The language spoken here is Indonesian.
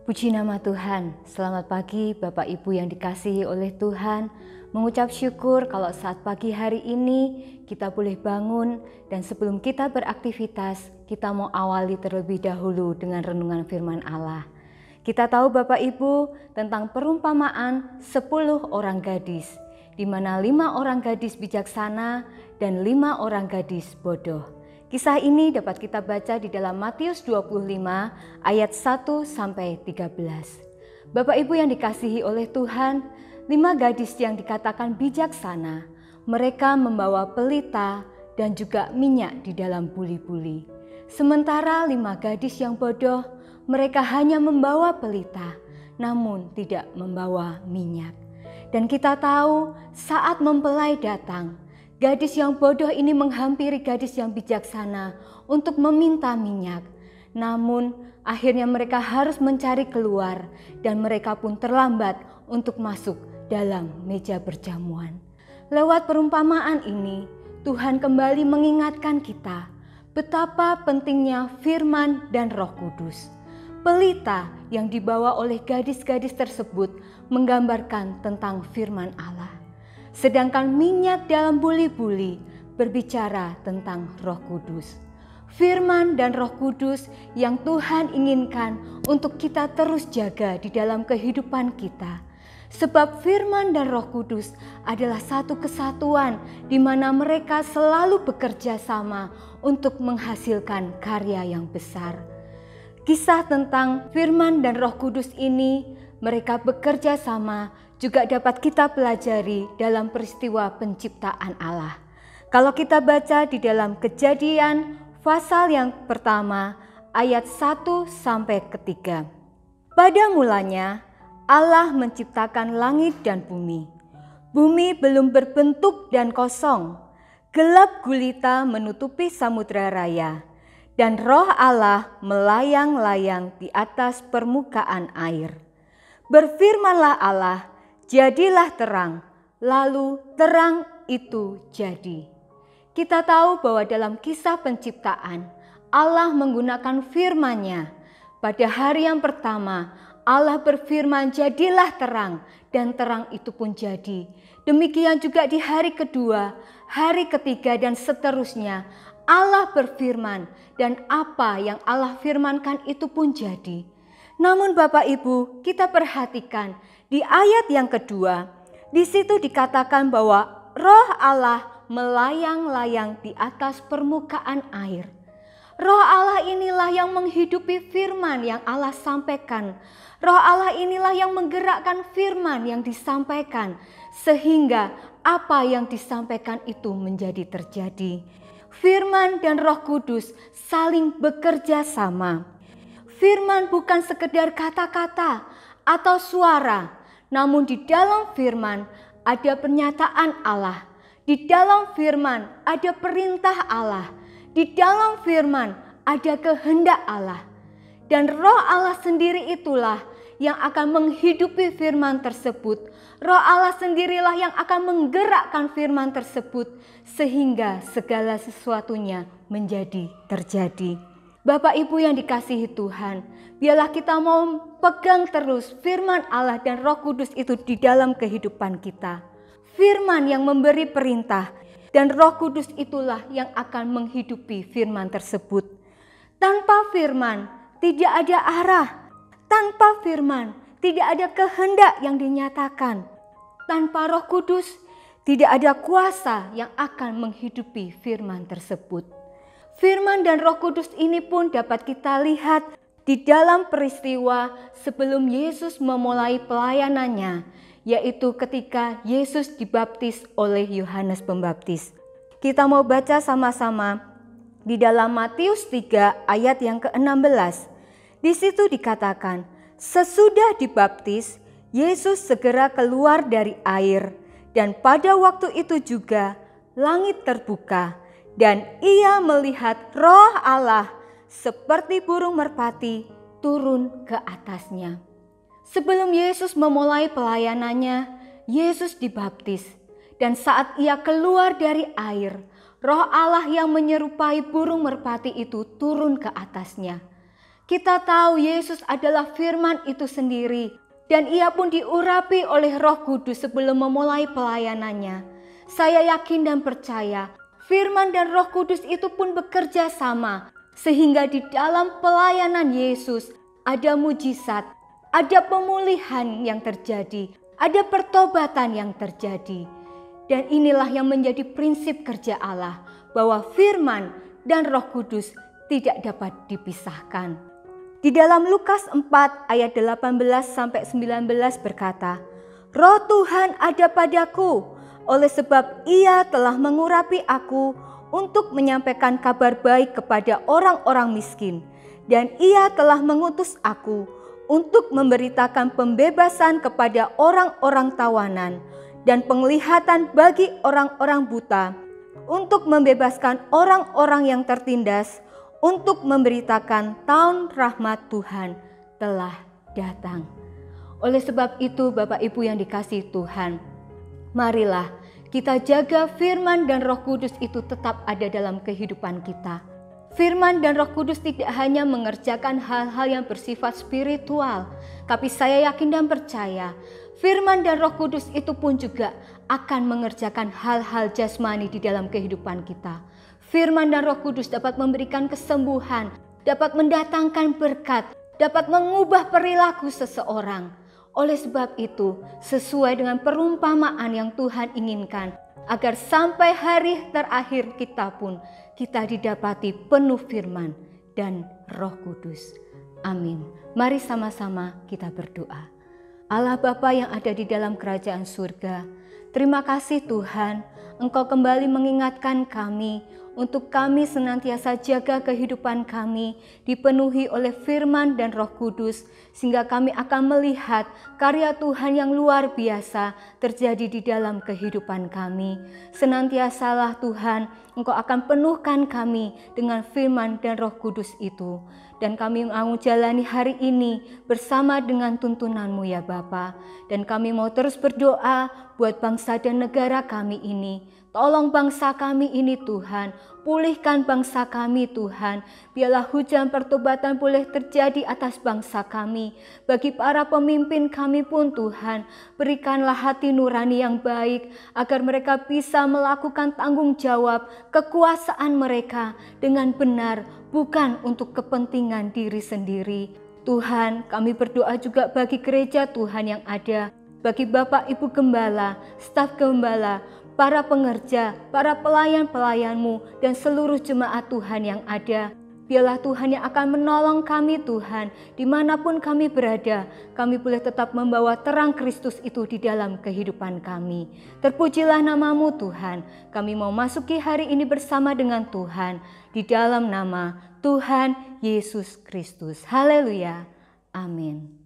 Puji nama Tuhan, selamat pagi Bapak Ibu yang dikasihi oleh Tuhan. Mengucap syukur kalau saat pagi hari ini kita boleh bangun dan sebelum kita beraktivitas, kita mau awali terlebih dahulu dengan renungan firman Allah. Kita tahu Bapak Ibu tentang perumpamaan 10 orang gadis, di mana 5 orang gadis bijaksana dan 5 orang gadis bodoh. Kisah ini dapat kita baca di dalam Matius 25 ayat 1 sampai 13. Bapak Ibu yang dikasihi oleh Tuhan, 5 gadis yang dikatakan bijaksana, mereka membawa pelita dan juga minyak di dalam buli-buli. Sementara 5 gadis yang bodoh, mereka hanya membawa pelita, namun tidak membawa minyak. Dan kita tahu saat mempelai datang, gadis yang bodoh ini menghampiri gadis yang bijaksana untuk meminta minyak. Namun akhirnya mereka harus mencari keluar dan mereka pun terlambat untuk masuk dalam meja perjamuan. Lewat perumpamaan ini, Tuhan kembali mengingatkan kita betapa pentingnya firman dan Roh Kudus. Pelita yang dibawa oleh gadis-gadis tersebut menggambarkan tentang firman Allah. Sedangkan minyak dalam buli-buli berbicara tentang Roh Kudus. Firman dan Roh Kudus yang Tuhan inginkan untuk kita terus jaga di dalam kehidupan kita. Sebab firman dan Roh Kudus adalah satu kesatuan di mana mereka selalu bekerja sama untuk menghasilkan karya yang besar. Kisah tentang firman dan Roh Kudus ini, mereka bekerja sama juga dapat kita pelajari dalam peristiwa penciptaan Allah. Kalau kita baca di dalam Kejadian pasal yang pertama ayat 1 sampai 3. Pada mulanya Allah menciptakan langit dan bumi. Bumi belum berbentuk dan kosong. Gelap gulita menutupi samudra raya. Dan roh Allah melayang-layang di atas permukaan air. Berfirmanlah Allah, jadilah terang, lalu terang itu jadi. Kita tahu bahwa dalam kisah penciptaan, Allah menggunakan firman-Nya. Pada hari yang pertama, Allah berfirman, jadilah terang, dan terang itu pun jadi. Demikian juga di hari kedua, hari ketiga, dan seterusnya, Allah berfirman, dan apa yang Allah firmankan itu pun jadi. Namun Bapak Ibu, kita perhatikan di ayat yang kedua, di situ dikatakan bahwa roh Allah melayang-layang di atas permukaan air. Roh Allah inilah yang menghidupi firman yang Allah sampaikan. Roh Allah inilah yang menggerakkan firman yang disampaikan, sehingga apa yang disampaikan itu menjadi terjadi. Firman dan Roh Kudus saling bekerja sama. Firman bukan sekedar kata-kata atau suara, namun di dalam firman ada pernyataan Allah. Di dalam firman ada perintah Allah. Di dalam firman ada kehendak Allah. Dan roh Allah sendiri itulah yang akan menghidupi firman tersebut. Roh Allah sendirilah yang akan menggerakkan firman tersebut sehingga segala sesuatunya menjadi terjadi. Bapak Ibu yang dikasihi Tuhan, biarlah kita mau pegang terus firman Allah dan Roh Kudus itu di dalam kehidupan kita. Firman yang memberi perintah dan Roh Kudus itulah yang akan menghidupi firman tersebut. Tanpa firman tidak ada arah. Tanpa firman tidak ada kehendak yang dinyatakan. Tanpa Roh Kudus tidak ada kuasa yang akan menghidupi firman tersebut. Firman dan Roh Kudus ini pun dapat kita lihat di dalam peristiwa sebelum Yesus memulai pelayanannya, yaitu ketika Yesus dibaptis oleh Yohanes Pembaptis. Kita mau baca sama-sama di dalam Matius 3 ayat yang ke-16. Di situ dikatakan, sesudah dibaptis, Yesus segera keluar dari air, dan pada waktu itu juga langit terbuka, dan ia melihat roh Allah seperti burung merpati turun ke atasnya. Sebelum Yesus memulai pelayanannya, Yesus dibaptis, dan saat ia keluar dari air, roh Allah yang menyerupai burung merpati itu turun ke atasnya. Kita tahu Yesus adalah firman itu sendiri dan ia pun diurapi oleh Roh Kudus sebelum memulai pelayanannya. Saya yakin dan percaya firman dan Roh Kudus itu pun bekerja sama sehingga di dalam pelayanan Yesus ada mujizat, ada pemulihan yang terjadi, ada pertobatan yang terjadi. Dan inilah yang menjadi prinsip kerja Allah, bahwa firman dan Roh Kudus tidak dapat dipisahkan. Di dalam Lukas 4 ayat 18-19 berkata, Roh Tuhan ada padaku, oleh sebab ia telah mengurapi aku untuk menyampaikan kabar baik kepada orang-orang miskin. Dan ia telah mengutus aku untuk memberitakan pembebasan kepada orang-orang tawanan dan penglihatan bagi orang-orang buta, untuk membebaskan orang-orang yang tertindas, untuk memberitakan tahun rahmat Tuhan telah datang. Oleh sebab itu Bapak Ibu yang dikasihi Tuhan, marilah kita jaga firman dan Roh Kudus itu tetap ada dalam kehidupan kita. Firman dan Roh Kudus tidak hanya mengerjakan hal-hal yang bersifat spiritual, tapi saya yakin dan percaya firman dan Roh Kudus itu pun juga akan mengerjakan hal-hal jasmani di dalam kehidupan kita. Firman dan Roh Kudus dapat memberikan kesembuhan, dapat mendatangkan berkat, dapat mengubah perilaku seseorang. Oleh sebab itu, sesuai dengan perumpamaan yang Tuhan inginkan, agar sampai hari terakhir kita pun kita didapati penuh firman dan Roh Kudus. Amin. Mari sama-sama kita berdoa. Allah Bapa yang ada di dalam kerajaan surga, terima kasih Tuhan, Engkau kembali mengingatkan kami untuk kami senantiasa jaga kehidupan kami dipenuhi oleh firman dan Roh Kudus, sehingga kami akan melihat karya Tuhan yang luar biasa terjadi di dalam kehidupan kami. Senantiasalah Tuhan, Engkau akan penuhkan kami dengan firman dan Roh Kudus itu. Dan kami mau jalani hari ini bersama dengan tuntunan-Mu ya Bapa. Dan kami mau terus berdoa buat bangsa dan negara kami ini. Tolong bangsa kami ini Tuhan, pulihkan bangsa kami Tuhan. Biarlah hujan pertobatan boleh terjadi atas bangsa kami. Bagi para pemimpin kami pun Tuhan, berikanlah hati nurani yang baik, agar mereka bisa melakukan tanggung jawab kekuasaan mereka dengan benar, bukan untuk kepentingan diri sendiri. Tuhan, kami berdoa juga bagi gereja Tuhan yang ada, bagi Bapak Ibu Gembala, staf Gembala, para pengerja, para pelayan-pelayan-Mu, dan seluruh jemaat Tuhan yang ada. Biarlah Tuhan yang akan menolong kami Tuhan, dimanapun kami berada, kami boleh tetap membawa terang Kristus itu di dalam kehidupan kami. Terpujilah nama-Mu Tuhan, kami mau masuki hari ini bersama dengan Tuhan, di dalam nama Tuhan Yesus Kristus. Haleluya, amin.